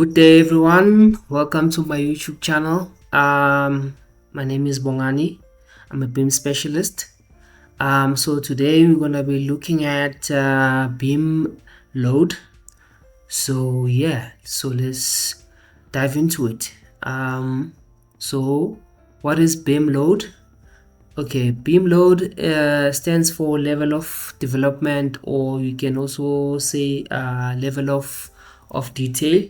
Good day, everyone. Welcome to my YouTube channel. My name is Bongani. I'm a BIM specialist. So today we're gonna be looking at BIM load. So let's dive into it. So what is BIM load? Okay, BIM load stands for level of development, or you can also say level of detail.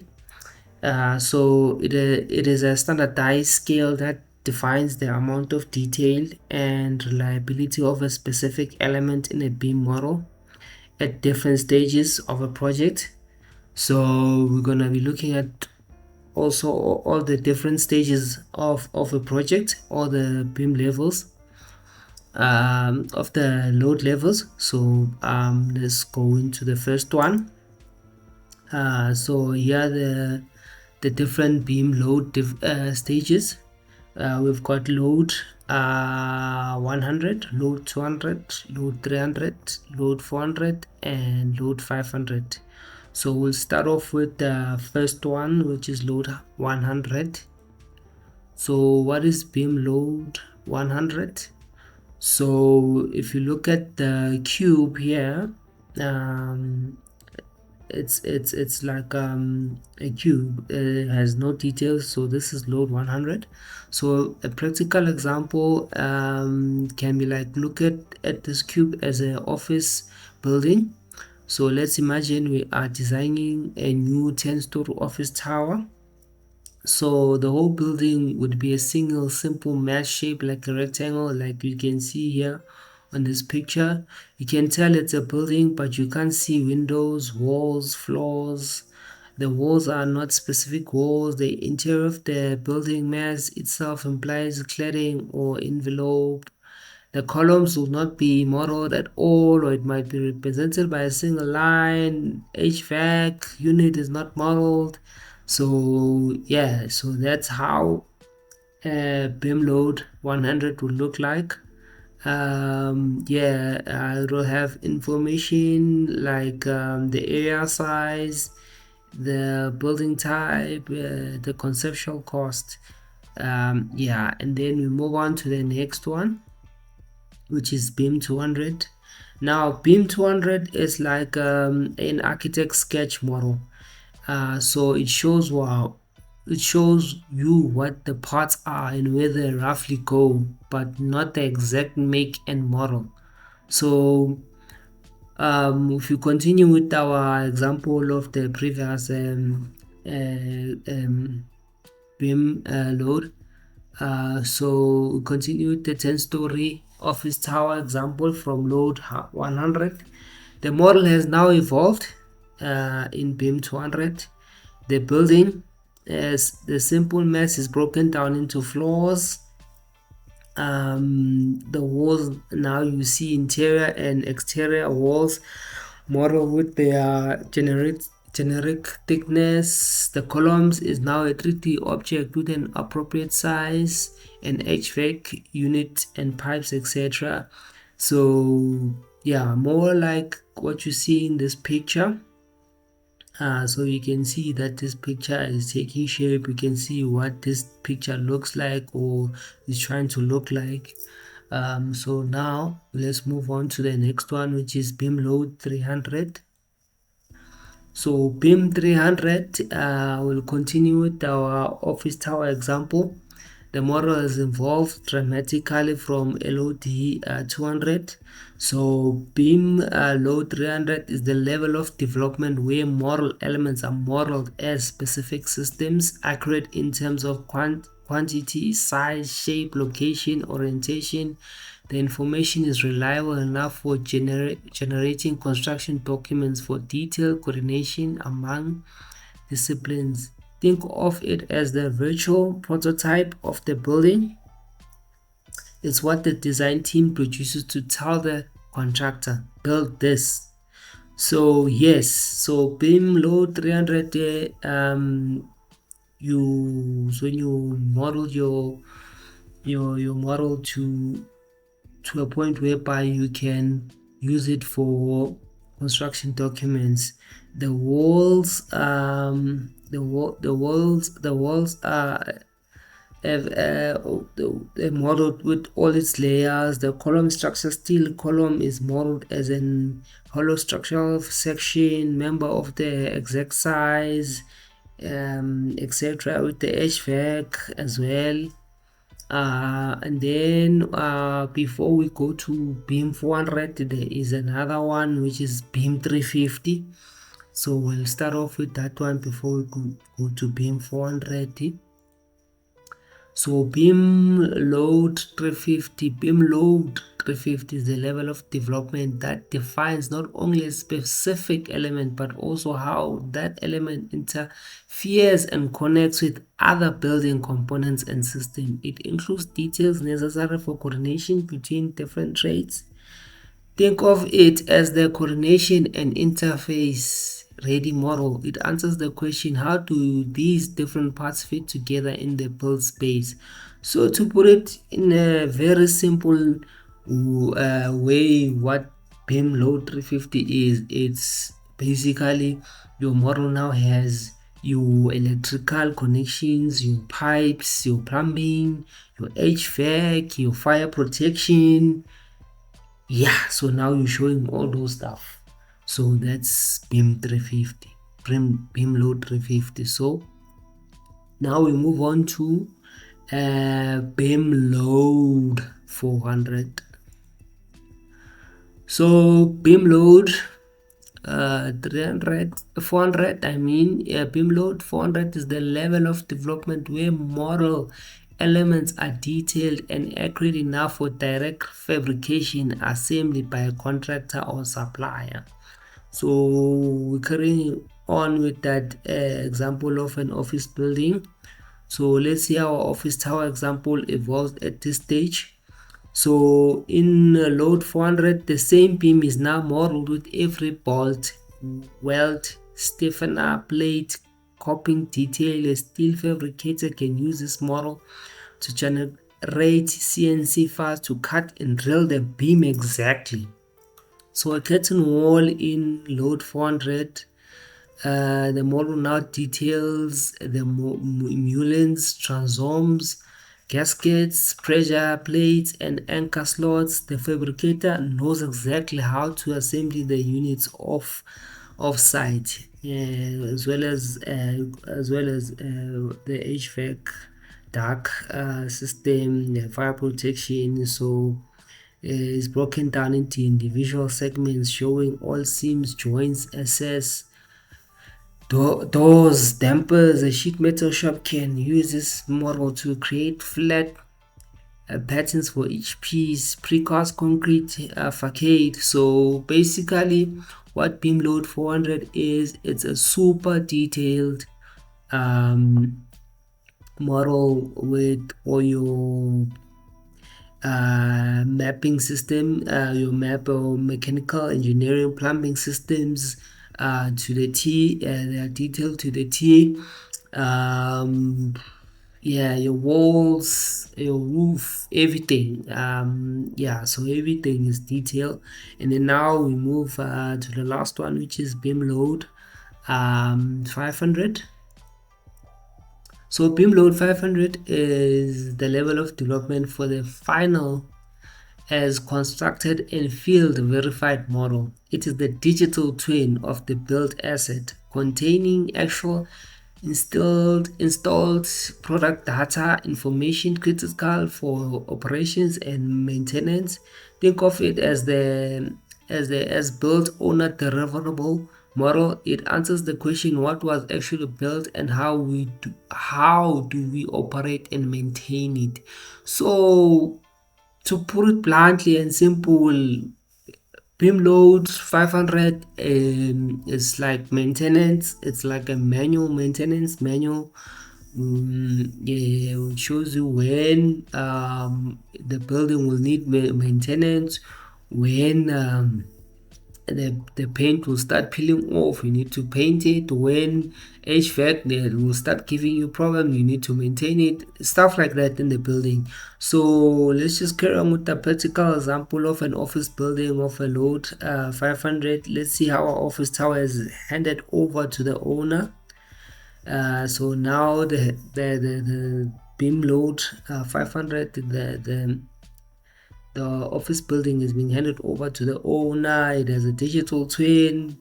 So it is a standardized scale that defines the amount of detail and reliability of a specific element in a BIM model at different stages of a project. So we're gonna be looking at also all the different stages of a project, all the BIM levels of the load levels. So let's go into the first one. So here the different BIM load stages. We've got load 100, load 200, load 300, load 400, and load 500. So we'll start off with the first one, which is load 100. So what is BIM load 100? So if you look at the cube here, it's like a cube. It has no details, so this is load 100. So a practical example can be like, look at this cube as an office building. So let's imagine we are designing a new 10-story office tower. So the whole building would be a single simple mesh shape, like a rectangle, like you can see here on this picture. You can tell it's a building, but you can't see windows, walls, floors. The walls are not specific walls. The interior of the building mass itself implies cladding or envelope. The columns will not be modeled at all, or it might be represented by a single line. HVAC unit is not modeled. So yeah, so that's how BIM load 100 would look like. It will have information like the area size, the building type, the conceptual cost. And then we move on to the next one, which is BIM 200. Now BIM 200 is like an architect sketch model. So it shows you what the parts are and where they roughly go, but not the exact make and model. So if you continue with our example of the previous BIM load, so continue with the 10-story office tower example from load 100. The model has now evolved in BIM 200. The building, as the simple mass, is broken down into floors. The walls, now you see interior and exterior walls model with their generic thickness. The columns is now a 3D object with an appropriate size, an HVAC unit and pipes, etc. So yeah, more like what you see in this picture. So you can see that this picture is taking shape. You can see what this picture looks like or is trying to look like. So now let's move on to the next one, which is BIM load 300. So BIM 300 will continue with our office tower example. The model has evolved dramatically from LOD 200. So BIM load 300 is the level of development where model elements are modeled as specific systems, accurate in terms of quantity, size, shape, location, orientation. The information is reliable enough for generating construction documents for detailed coordination among disciplines. Think of it as the virtual prototype of the building. It's what the design team produces to tell the contractor, build this. So yes, so BIM load 300, when you model your model to a point whereby you can use it for construction documents. The walls the walls are modeled with all its layers. The column structure, steel column, is modeled as an hollow structural section, member of the exact size, etc., with the HVAC as well. And then before we go to BIM 400, there is another one which is BIM 350. So we'll start off with that one before we go to BIM 400. So BIM load 350, BIM load 350 is the level of development that defines not only a specific element but also how that element interferes and connects with other building components and systems. It includes details necessary for coordination between different trades. Think of it as the coordination and interface ready model. It answers the question, how do these different parts fit together in the build space? So to put it in a very simple way, what BIM load 350 is, it's basically your model now has your electrical connections, your pipes, your plumbing, your HVAC, your fire protection. Yeah, so now you're showing all those stuff. So that's BIM 350, BIM load 350. So now we move on to BIM load 400. So BIM load 400, BIM load 400 is the level of development where model elements are detailed and accurate enough for direct fabrication assembly by a contractor or supplier. So we're carrying on with that example of an office building. So let's see how our office tower example evolves at this stage. So in load 400, the same beam is now modeled with every bolt, weld, stiffener, plate, coping detail. A steel fabricator can use this model to generate CNC files to cut and drill the beam exactly. So a curtain wall in load 400, the model now details the mullions, transoms, gaskets, pressure plates, and anchor slots. The fabricator knows exactly how to assemble the units off site, as well as the HVAC, dark system, the fire protection. So is broken down into individual segments showing all seams, joints, access, doors, dampers. A sheet metal shop can use this model to create flat patterns for each piece, precast concrete facade. So basically what BIM load 400 is, it's a super detailed model with all your mapping system, your map or mechanical engineering plumbing systems to the T. They are detailed to the T. Yeah, your walls, your roof, everything. Yeah, so everything is detailed. And then now we move to the last one, which is BIM load 500. So BIM load 500 is the level of development for the final as constructed and field verified model. It is the digital twin of the built asset containing actual installed product data, information critical for operations and maintenance. Think of it as the as-built owner deliverable model. It answers the question what was actually built and how do we operate and maintain it. So to put it bluntly and simple, BIM load 500 is like maintenance. It's like a manual maintenance manual. Yeah, it shows you when the building will need maintenance, when the paint will start peeling off, you need to paint it. When HVAC will start giving you problem, you need to maintain it, stuff like that in the building. So let's just carry on with the practical example of an office building of a load 500. Let's see how our office tower is handed over to the owner. So now the BIM load 500, the office building is being handed over to the owner. It has a digital twin.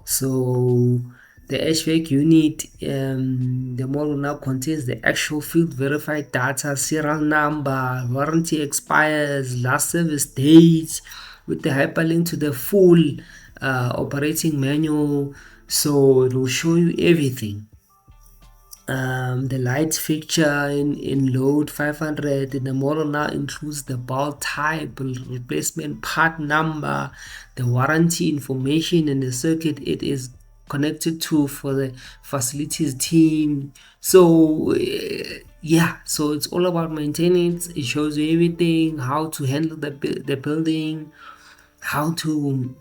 So the HVAC unit, the model now contains the actual field verified data, serial number, warranty expires, last service date, with the hyperlink to the full operating manual. So it will show you everything. The light fixture in load 500 in the model now includes the bulb type, replacement part number, the warranty information, and the circuit it is connected to for the facilities team. So yeah, so it's all about maintenance. It shows you everything, how to handle the building, how to,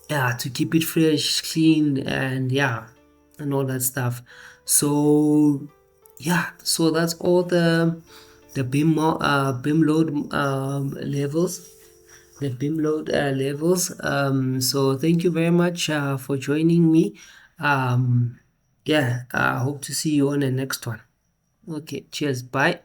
yeah, to keep it fresh, clean, and yeah, and all that stuff. So yeah, so that's all the BIM load levels, the BIM load levels. So thank you very much for joining me. Yeah, I hope to see you on the next one. Okay, cheers, bye.